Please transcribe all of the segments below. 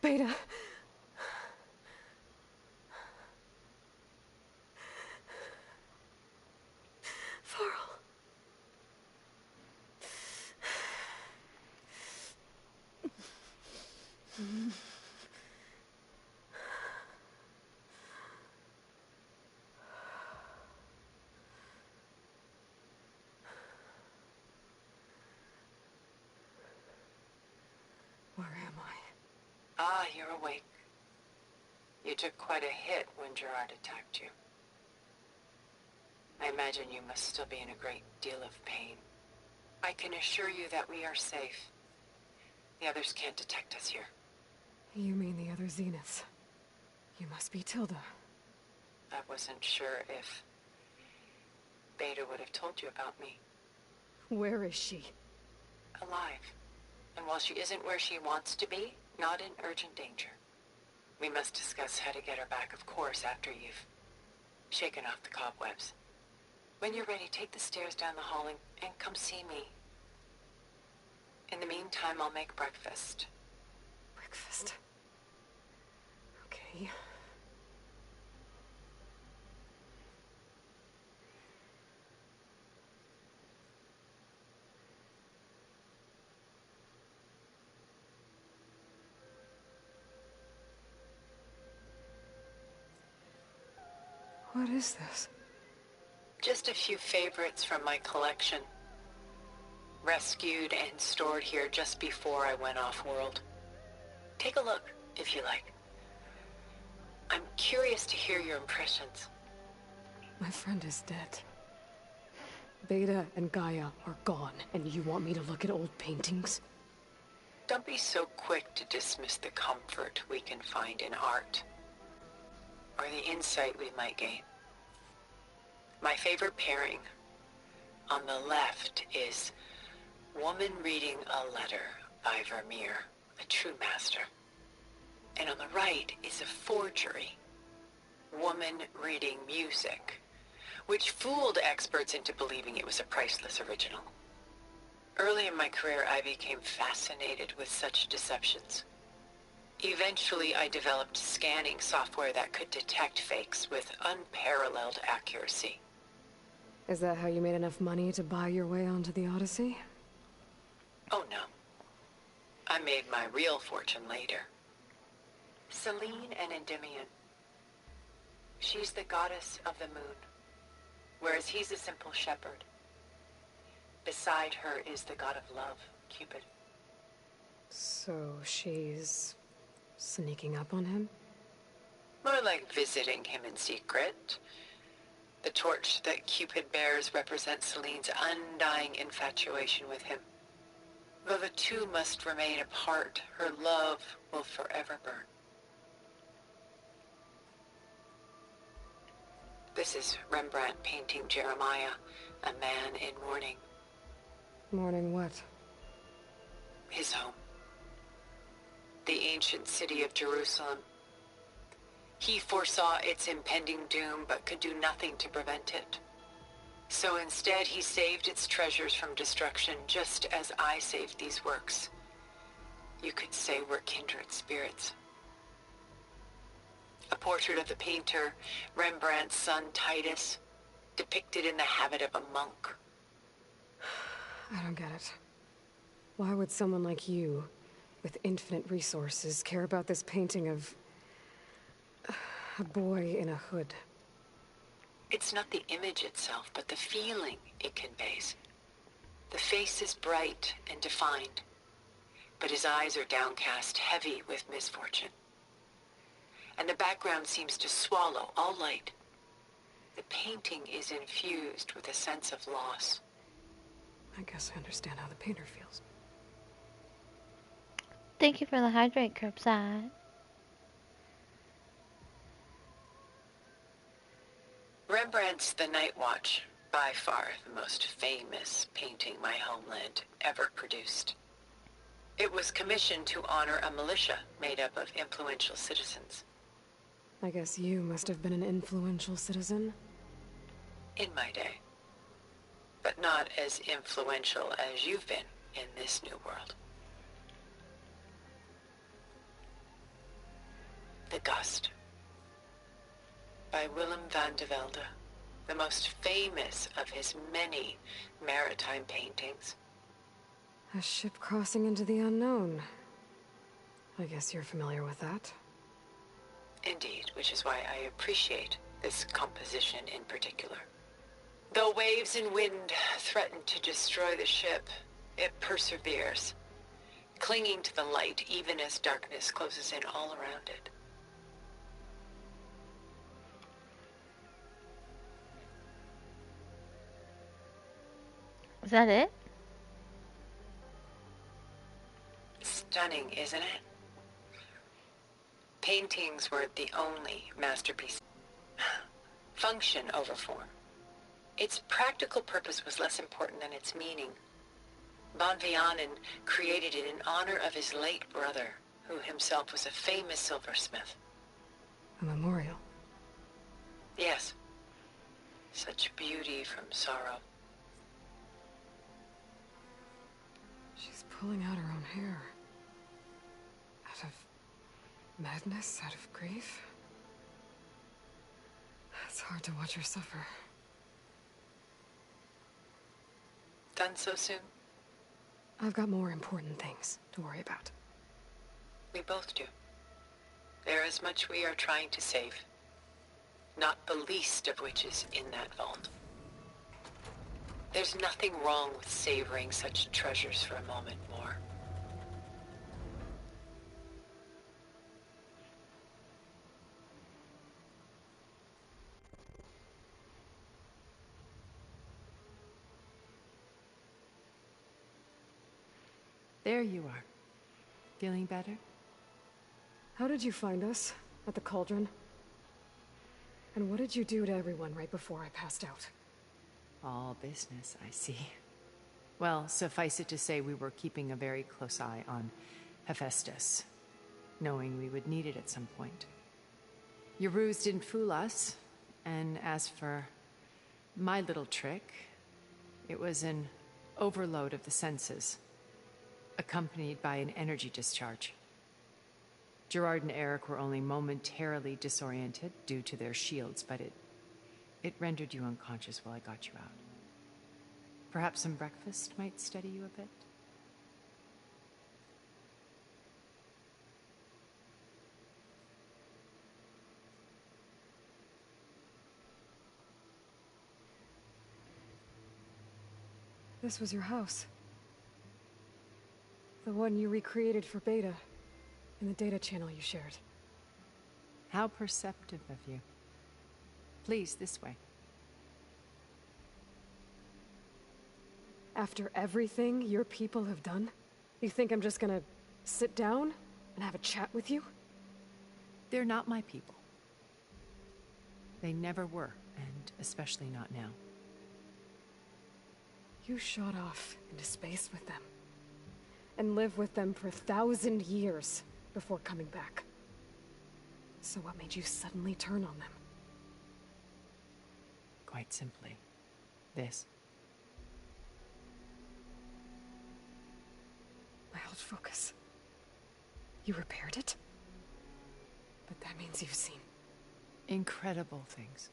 Beta. Varl. Where am I? Ah, you're awake. You took quite a hit when Gerard attacked you. I imagine you must still be in a great deal of pain. I can assure you that we are safe. The others can't detect us here. You mean the other Zeniths? You must be Tilda. I wasn't sure if Beta would have told you about me. Where is she? Alive. And while she isn't where she wants to be, not in urgent danger. We must discuss how to get her back, of course, after you've shaken off the cobwebs. When you're ready, take the stairs down the hall and come see me. In the meantime, I'll make breakfast. Breakfast. Okay. What is this? Just a few favorites from my collection. Rescued and stored here just before I went off-world. Take a look, if you like. I'm curious to hear your impressions. My friend is dead. Beta and Gaia are gone, and you want me to look at old paintings? Don't be so quick to dismiss the comfort we can find in art, or the insight we might gain. My favorite pairing on the left is Woman Reading a Letter by Vermeer, a true master. And on the right is a forgery, Woman Reading Music, which fooled experts into believing it was a priceless original. Early in my career, I became fascinated with such deceptions. Eventually, I developed scanning software that could detect fakes with unparalleled accuracy. Is that how you made enough money to buy your way onto the Odyssey? Oh no. I made my real fortune later. Selene and Endymion. She's the goddess of the moon, whereas he's a simple shepherd. Beside her is the god of love, Cupid. So she's sneaking up on him? More like visiting him in secret. The torch that Cupid bears represents Selene's undying infatuation with him. Though the two must remain apart, her love will forever burn. This is Rembrandt painting Jeremiah, a man in mourning. Mourning what? His home. The ancient city of Jerusalem. He foresaw its impending doom, but could do nothing to prevent it. So instead, he saved its treasures from destruction, just as I saved these works. You could say we're kindred spirits. A portrait of the painter, Rembrandt's son Titus, depicted in the habit of a monk. I don't get it. Why would someone like you, with infinite resources, care about this painting of a boy in a hood? It's not the image itself, but the feeling it conveys. The face is bright and defined, but his eyes are downcast, heavy with misfortune. And the background seems to swallow all light. The painting is infused with a sense of loss. I guess I understand how the painter feels. Thank you for the hydrate, Curbside. Rembrandt's The Night Watch, by far the most famous painting my homeland ever produced. It was commissioned to honor a militia made up of influential citizens. I guess you must have been an influential citizen? In my day. But not as influential as you've been in this new world. The Gust by Willem van de Velde, the most famous of his many maritime paintings. A ship crossing into the unknown. I guess you're familiar with that. Indeed, which is why I appreciate this composition in particular. Though waves and wind threaten to destroy the ship, it perseveres, clinging to the light even as darkness closes in all around it. Is that it? Stunning, isn't it? Paintings were the only masterpiece. Function over form. Its practical purpose was less important than its meaning. Van Vianen created it in honor of his late brother, who himself was a famous silversmith. A memorial. Yes. Such beauty from sorrow. She's pulling out her own hair. Out of madness, out of grief. It's hard to watch her suffer. Done so soon? I've got more important things to worry about. We both do. There is much we are trying to save. Not the least of which is in that vault. There's nothing wrong with savoring such treasures for a moment more. There you are. Feeling better? How did you find us? At the cauldron? And what did you do to everyone right before I passed out? All business, I see. Well, suffice it to say we were keeping a very close eye on Hephaestus, knowing we would need it at some point. Your ruse didn't fool us, and as for my little trick, it was an overload of the senses, accompanied by an energy discharge. Gerard and Eric were only momentarily disoriented due to their shields, but it rendered you unconscious while I got you out. Perhaps some breakfast might steady you a bit? This was your house. The one you recreated for Beta, in the data channel you shared. How perceptive of you. Please, this way. After everything your people have done, you think I'm just gonna sit down and have a chat with you? They're not my people. They never were, and especially not now. You shot off into space with them, and lived with them for 1,000 years before coming back. So what made you suddenly turn on them? Quite simply, this. My old focus. You repaired it? But that means you've seen... Incredible things.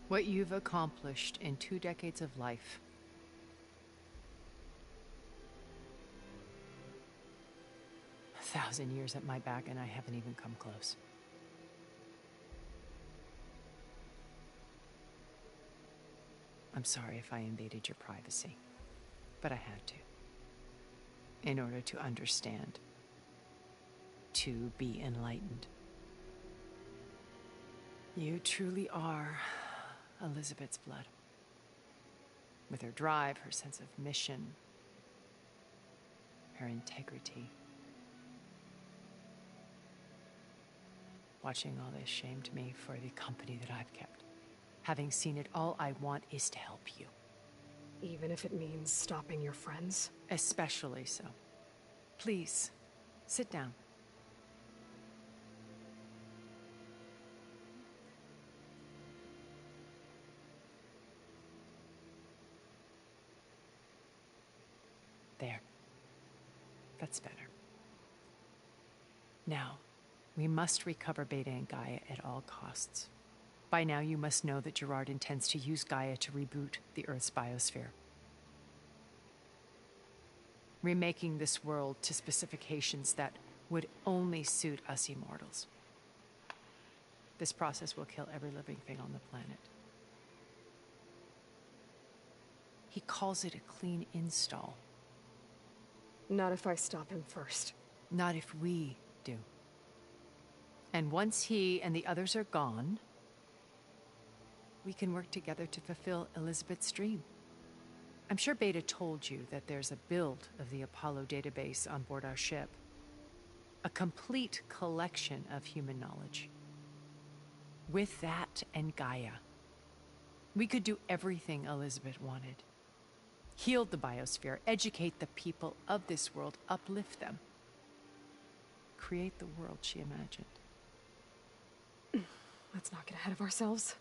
What you've accomplished in 2 decades of life. A 1,000 years at my back and I haven't even come close. I'm sorry if I invaded your privacy, but I had to. In order to understand. To be enlightened. You truly are Elizabeth's blood. With her drive, her sense of mission, her integrity. Watching all this shamed me for the company that I've kept. Having seen it, all I want is to help you. Even if it means stopping your friends? Especially so. Please, sit down. There. That's better. Now, We must recover Beta and Gaia at all costs. By now, you must know that Gerard intends to use Gaia to reboot the Earth's biosphere, remaking this world to specifications that would only suit us immortals. This process will kill every living thing on the planet. He calls it a clean install. Not if I stop him first. Not if we do. And once he and the others are gone, we can work together to fulfill Elizabeth's dream. I'm sure Beta told you that there's a build of the Apollo database on board our ship. A complete collection of human knowledge. With that and Gaia, we could do everything Elizabeth wanted. Heal the biosphere, educate the people of this world, uplift them. Create the world she imagined. Let's not get ahead of ourselves.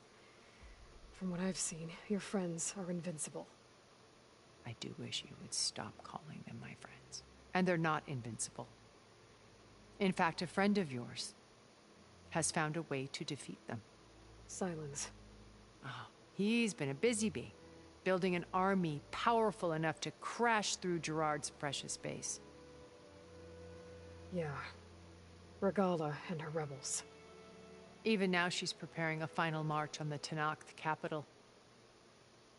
From what I've seen, your friends are invincible. I do wish you would stop calling them my friends. And they're not invincible. In fact, a friend of yours has found a way to defeat them. Silence. Oh, he's been a busy bee, building an army powerful enough to crash through Gerard's precious base. Yeah. Regala and her rebels. Even now, she's preparing a final march on the Tenakth capital.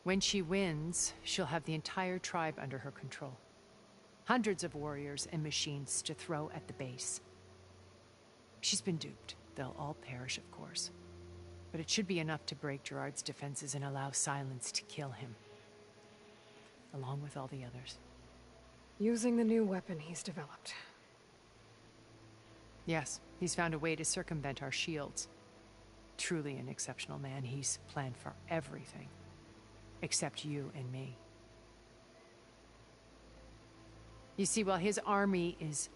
When she wins, she'll have the entire tribe under her control. Hundreds of warriors and machines to throw at the base. She's been duped. They'll all perish, of course. But it should be enough to break Gerard's defenses and allow Silence to kill him. Along with all the others. Using the new weapon he's developed. Yes, he's found a way to circumvent our shields. Truly an exceptional man. He's planned for everything. Except you and me. You see, while his army is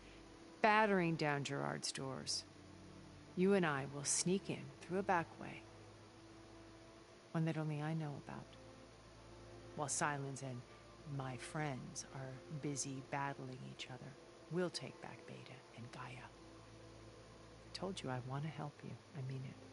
battering down Gerard's doors, you and I will sneak in through a back way. One that only I know about. While Silence and my friends are busy battling each other, we'll take back Beta and Gaia. I told you I want to help you. I mean it.